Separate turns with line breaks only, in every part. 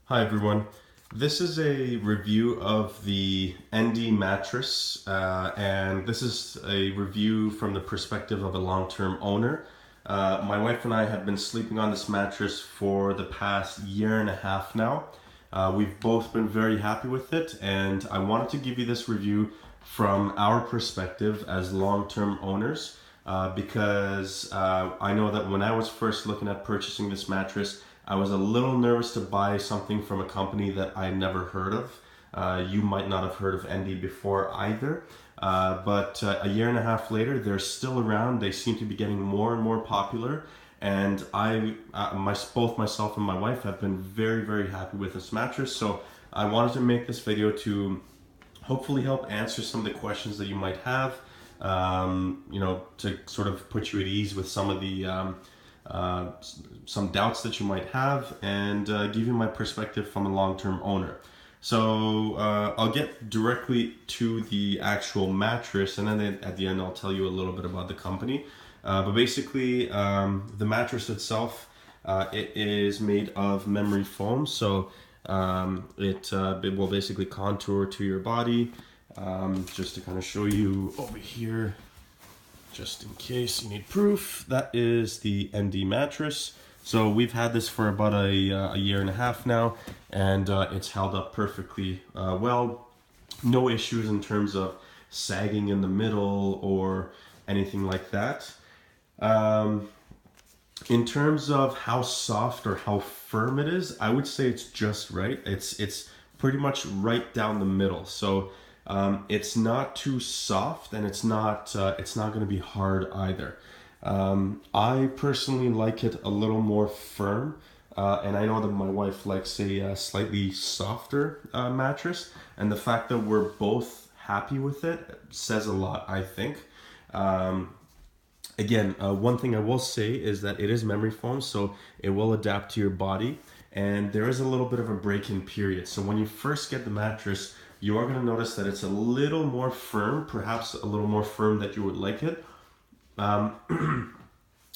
Hi everyone. This is a review of the Endy mattress, and this is a review from the perspective of a long-term owner. My wife and I have been sleeping on this mattress for the past year and a half now. We've both been very happy with it, and I wanted to give you this review from our perspective as long-term owners, because I know that when I was first looking at purchasing this mattress, I was a little nervous to buy something from a company that I never heard of. You might not have heard of Endy before either, but a year and a half later, they're still around. They seem to be getting more and more popular, and both myself and my wife have been very, very happy with this mattress. So I wanted to make this video to hopefully help answer some of the questions that you might have. To sort of put you at ease with some of the some doubts that you might have, and give you my perspective from a long-term owner. So I'll get directly to the actual mattress, and then at the end I'll tell you a little bit about the company. But basically, the mattress itself, it is made of memory foam, so it will basically contour to your body. Just to kind of show you over here, just in case you need proof, that is the Endy mattress. So we've had this for about a year and a half now, and it's held up perfectly well. No issues in terms of sagging in the middle or anything like that. In terms of how soft or how firm it is, I would say it's just right. It's pretty much right down the middle. So it's not too soft, and it's not going to be hard either. I personally like it a little more firm, and I know that my wife likes a slightly softer mattress, and the fact that we're both happy with it says a lot, I think. Again, one thing I will say is that it is memory foam, so it will adapt to your body, and there is a little bit of a break-in period. So when you first get the mattress, you are going to notice that it's a little more firm, perhaps a little more firm than you would like it.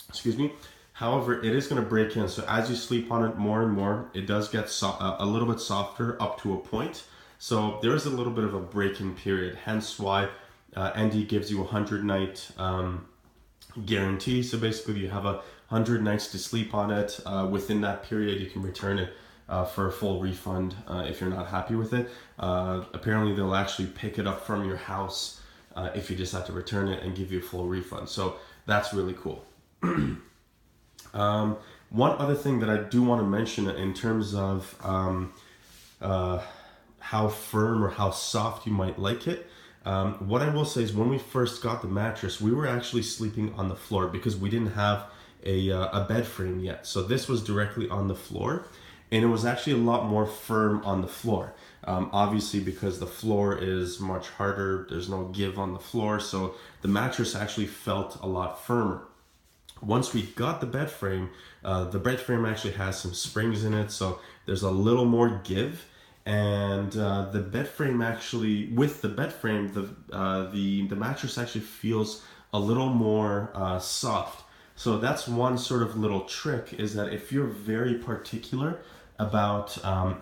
Excuse me. However, it is going to break in. So as you sleep on it more and more, it does get a little bit softer up to a point. So there is a little bit of a break-in period. Hence why Endy gives you a 100-night guarantee. So basically, you have 100 nights to sleep on it. Within that period, you can return it for a full refund if you're not happy with it. Apparently, they'll actually pick it up from your house if you just have to return it and give you a full refund. So that's really cool. One other thing that I do want to mention in terms of how firm or how soft you might like it, what I will say is when we first got the mattress, we were actually sleeping on the floor because we didn't have a bed frame yet. So this was directly on the floor, and it was actually a lot more firm on the floor. Obviously, because the floor is much harder, there's no give on the floor, so the mattress actually felt a lot firmer. Once we got the bed frame actually has some springs in it, so there's a little more give. And the bed frame actually, with the bed frame, the mattress actually feels a little more soft. So that's one sort of little trick, is that if you're very particular about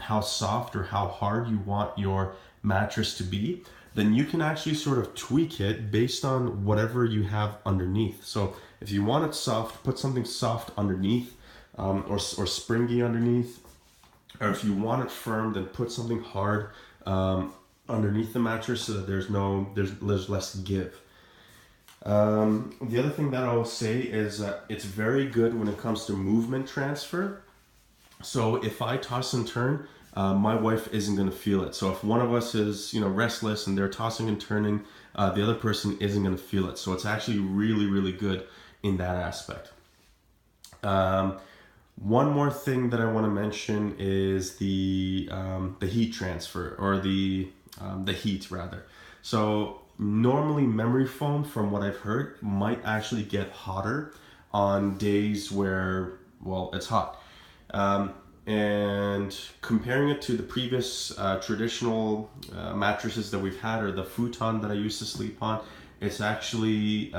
how soft or how hard you want your mattress to be, then you can actually sort of tweak it based on whatever you have underneath. So if you want it soft, put something soft underneath, or springy underneath. Or if you want it firm, then put something hard underneath the mattress so that there's less give. The other thing that I will say is it's very good when it comes to movement transfer. So if I toss and turn, my wife isn't going to feel it. So if one of us is restless and they're tossing and turning, the other person isn't going to feel it. So it's actually really, really good in that aspect. One more thing that I want to mention is the heat transfer, or the heat rather. So normally memory foam, from what I've heard, might actually get hotter on days where, well, it's hot. And comparing it to the previous traditional mattresses that we've had, or the futon that I used to sleep on, it's actually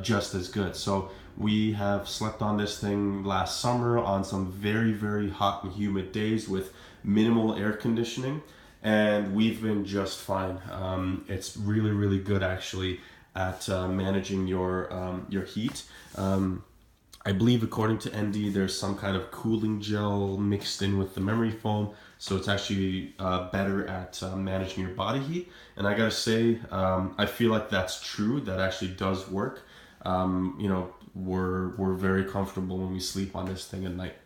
just as good. So We have slept on this thing last summer on some very, very hot and humid days with minimal air conditioning, and we've been just fine. It's really, really good actually at managing your heat. I believe according to Endy, there's some kind of cooling gel mixed in with the memory foam, so it's actually better at managing your body heat. And I gotta say, I feel like that's true. That actually does work. You know, we're very comfortable when we sleep on this thing at night.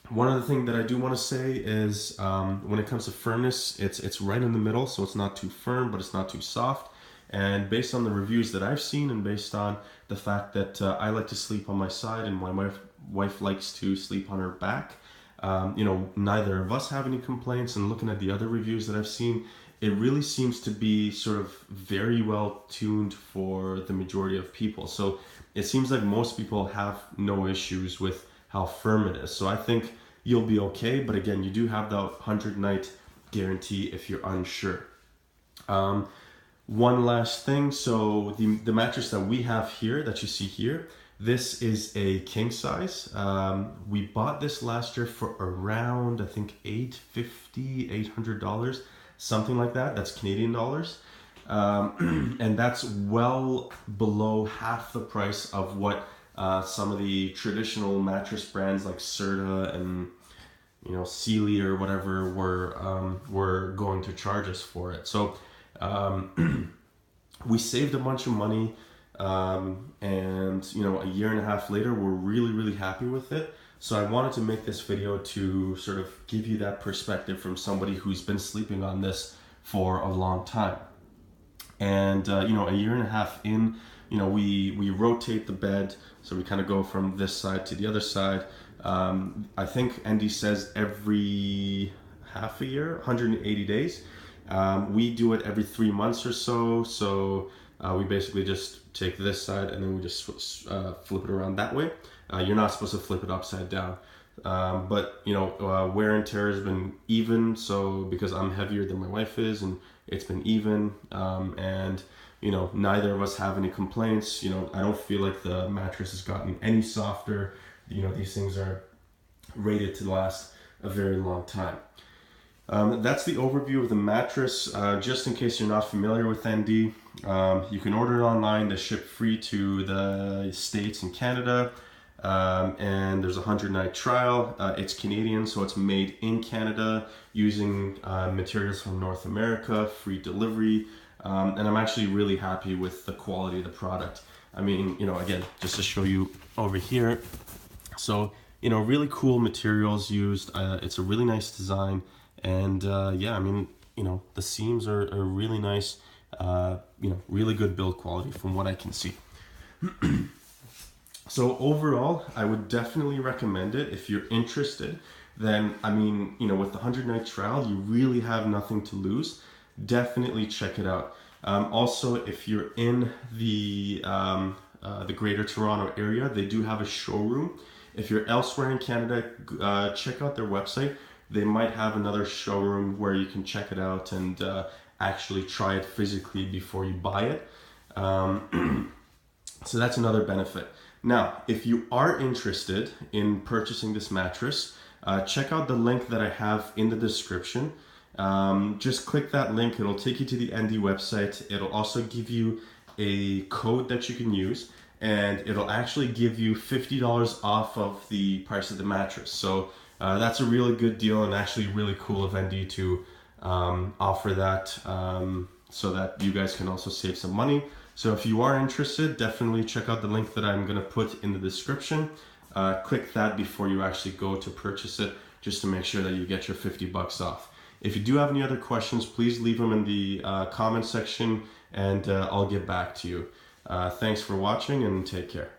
One other thing that I do want to say is when it comes to firmness, it's right in the middle, so it's not too firm, but it's not too soft. And based on the reviews that I've seen, and based on the fact that I like to sleep on my side and my wife likes to sleep on her back, you know, neither of us have any complaints. And looking at the other reviews that I've seen, it really seems to be sort of very well tuned for the majority of people. So it seems like most people have no issues with how firm it is. So I think you'll be okay. But again, you do have the 100-night guarantee if you're unsure. One last thing, so the mattress that we have here, that you see here, this is a king size. We bought this last year for around, I think, $800, something like that. That's Canadian dollars. And that's well below half the price of what some of the traditional mattress brands like Serta and, you know, Sealy or whatever were going to charge us for it. So we saved a bunch of money, and you know, a year and a half later, we're really, really happy with it. So I wanted to make this video to sort of give you that perspective from somebody who's been sleeping on this for a long time. And you know, a year and a half in, you know, we rotate the bed, so we kind of go from this side to the other side. I think Endy says every half a year, 180 days. We do it every 3 months or so. So we basically just take this side and then we just flip it around that way. You're not supposed to flip it upside down. But you know, wear and tear has been even. So because I'm heavier than my wife is, and it's been even. And you know, neither of us have any complaints. You know, I don't feel like the mattress has gotten any softer. You know, these things are rated to last a very long time. That's the overview of the mattress. Just in case you're not familiar with Endy, you can order it online. They ship free to the States and Canada, and there's a 100-night trial. It's Canadian, so it's made in Canada using materials from North America, free delivery, and I'm actually really happy with the quality of the product. I mean, you know, again, just to show you over here, so you know, really cool materials used. It's a really nice design. And yeah, I mean, you know, the seams are really nice, you know, really good build quality from what I can see. So overall, I would definitely recommend it if you're interested. Then, I mean, you know, with the 100-night trial, you really have nothing to lose. Definitely check it out. Also, if you're in the Greater Toronto area, they do have a showroom. If you're elsewhere in Canada, check out their website. They might have another showroom where you can check it out and actually try it physically before you buy it. So that's another benefit. Now, if you are interested in purchasing this mattress, check out the link that I have in the description. Just click that link. It'll take you to the Endy website. It'll also give you a code that you can use, and it'll actually give you $50 off of the price of the mattress. So that's a really good deal, and actually really cool of Endy to offer that so that you guys can also save some money. So if you are interested, definitely check out the link that I'm going to put in the description. Click that before you actually go to purchase it, just to make sure that you get your $50 off. If you do have any other questions, please leave them in the comment section, and I'll get back to you. Thanks for watching, and take care.